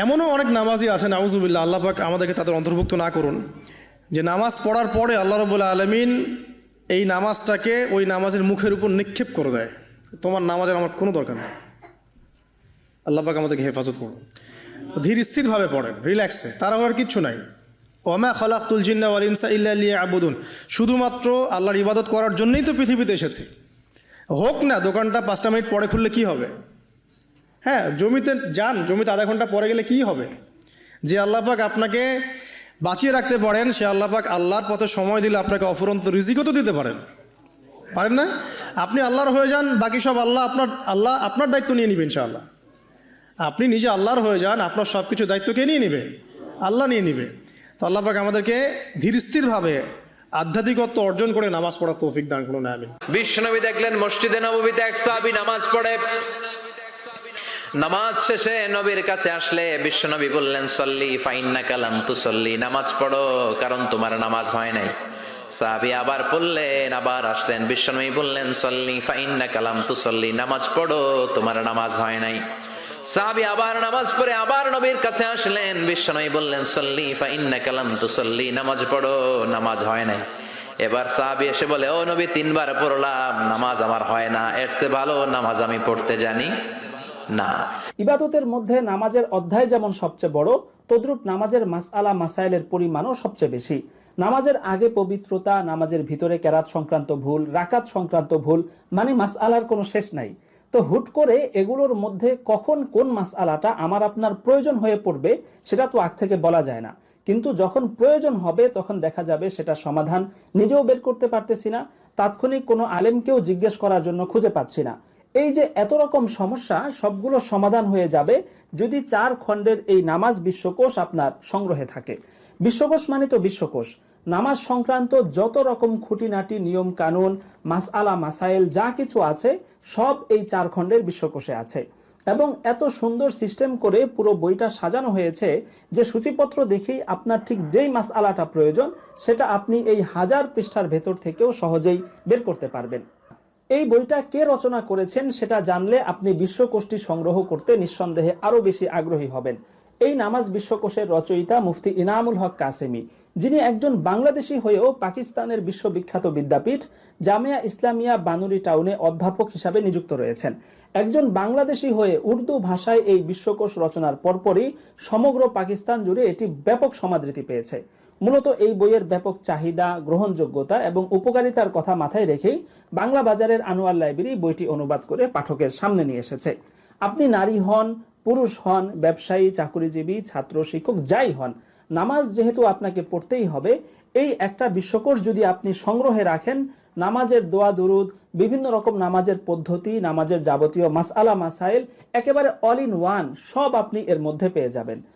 এমনও অনেক নামাজি আছে নাউজুবিল্লাহ, আল্লাহ পাক আমাদেরকে তাদের অন্তর্ভুক্ত না করুন, যে নামাজ পড়ার পরে আল্লাহ রাব্বুল আলামিন এই নামাজটাকে ওই নামাজের মুখের উপর নিক্ষেপ করে দেয়, তোমার নামাজের আমার কোনো দরকার নেই। আল্লাহ পাক আমাদেরকে হেফাজত করুন। ধীর স্থিরভাবে পড়েন, রিল্যাক্সে, তাড়াহুড়ার কিচ্ছু নাই। ওমা খালাকতুল জিন্না ওয়াল ইনসা ইল্লা লিয়াবুদুন, শুধুমাত্র আল্লাহর ইবাদত করার জন্যই তো পৃথিবীতে এসেছি। হোক না দোকানটা 5টা মিনিট পরে খুললে কি হবে? হ্যাঁ, জমিতে যান, জমিতে আধা ঘন্টা পরে গেলে কি হবে? যে আল্লাহ পাক আপনাকে বাঁচিয়ে রাখতে পারেন, সে আল্লাহ পাক আল্লাহর পথে সময় দিলে আপনাকে অফুরন্ত রিজিকও তো দিতে পারেন, পারেন না? আপনি আল্লাহর হয়ে যান, বাকি সব আল্লাহ আপনার দায়িত্ব নিয়ে নেবেন ইনশাআল্লাহ। আপনি নিজে আল্লাহর হয়ে যান, আপনার সব কিছু দায়িত্ব কে নিয়ে নেবে? আল্লাহ নিয়ে নেবে। তো আল্লাহ পাক আমাদেরকে ধীর স্থিরভাবে আধ্যাত্মিকত্ব অর্জন করে নামাজ পড়ার তৌফিক দান করুন, আমিন। বিশ্বনবী দেখলেন মসজিদে নববীতে এক সাহাবী নামাজ পড়ে। নামাজ শেষে নবীর কাছে আসলে বিশ্বনবী বললেন, সল্লি ফাইন্নাকা লাম তুসল্লি, নামাজ পড়ো কারণ তোমার নামাজ হয় নাই। সাহাবী আবার পড়লেন, আবার আসলেন, বিশ্বনবী বললেন, সল্লি ফাইন্নাকা লাম তুসল্লি, নামাজ পড়ো তোমার নামাজ হয় নাই। সাহাবী আবার নামাজ পড়ে আবার নবীর কাছে আসলেন, বিশ্বনবী বললেন, সল্লি ফাইন্নাকা লাম তুসল্লি, নামাজ পড়ো নামাজ হয় নাই। এবার সাহাবী এসে বলে, ও নবী 3বার পড়লাম, নামাজ আমার হয় না, এর চেয়ে ভালো নামাজ আমি পড়তে জানি না। ইবাদতের মধ্যে নামাজের অধ্যায় যেমন সবচেয়ে বড়, তদ্রূপ নামাজের মাসআলা মাসাইলের পরিমাণও সবচেয়ে বেশি। নামাজের আগে পবিত্রতা, নামাজের ভিতরে কেরাত সংক্রান্ত ভুল, রাকাত সংক্রান্ত ভুল, মানে মাসআলার কোনো শেষ নাই। তো হুট করে এগুলোর মধ্যে কখন কোন মাসআলাটা আমার আপনার প্রয়োজন হয়ে পড়বে সেটা তো আগ থেকে বলা যায় না। কিন্তু যখন প্রয়োজন হবে তখন দেখা যাবে সেটা সমাধান নিজেও বের করতে পারতেছি না, তাৎক্ষণিক কোনো আলেমকেও জিজ্ঞেস করার জন্য খুঁজে পাচ্ছি না। এই যে এত রকম সমস্যা, সবগুলো সমাধান হয়ে যাবে যদি 4 খণ্ডের এই নামাজ বিশ্বকোষ আপনার সংগ্রহে থাকে। বিশ্বকোষ মানে তো বিশ্বকোষ, নামাজ সংক্রান্ত যত রকম খুঁটিনাটি নিয়ম কানুন, মাসআলা মাসাইল যা কিছু আছে সব এই 4 খণ্ডের বিশ্বকোষে আছে। এবং এত সুন্দর সিস্টেম করে পুরো বইটা সাজানো হয়েছে যে সূচিপত্র দেখেই আপনার ঠিক যেই মাসআলাটা প্রয়োজন সেটা আপনি এই 1000 পৃষ্ঠার ভেতর থেকেও সহজেই বের করতে পারবেন। এই বইটা কে রচনা করেছেন সেটা জানলে আপনি বিশ্বকোষটি সংগ্রহ করতে নিঃসন্দেহে আরো বেশি আগ্রহী হবেন। এই নামাজ বিশ্বকোষের রচয়িতা মুফতি ইনামুল হক কাসেমি, যিনি একজন বাংলাদেশী হয়েও পাকিস্তানের বিশ্ববিখ্যাত বিদ্যাপীঠ জামিয়া ইসলামিয়া বানুরি টাউনে অধ্যাপক হিসাবে নিযুক্ত রয়েছেন। একজন বাংলাদেশী হয়ে উর্দু ভাষায় এই বিশ্বকোষ রচনার পরপরই সমগ্র পাকিস্তান জুড়ে এটি ব্যাপক সমাদৃতি পেয়েছে। মূলত এই বইয়ের ব্যাপক চাহিদা, গ্রহণযোগ্যতা এবং উপকারিতার কথা মাথায় রেখেই বাংলা বাজারের আনোয়ার লাইব্রেরি বইটি অনুবাদ করে পাঠকের সামনে নিয়ে এসেছে। আপনি নারী হন, পুরুষ হন, ব্যবসায়ী, চাকরিজীবী, ছাত্র, শিক্ষক যাই হন, নামাজ যেহেতু আপনাকে পড়তেই হবে, এই একটা বিশ্বকোষ যদি আপনি সংগ্রহে রাখেন, নামাজের দোয়া দুরুদ, বিভিন্ন রকম নামাজের পদ্ধতি, নামাজের যাবতীয় মাসআলা মাসাইল একেবারে অল ইন ওয়ান সব আপনি এর মধ্যে পেয়ে যাবেন।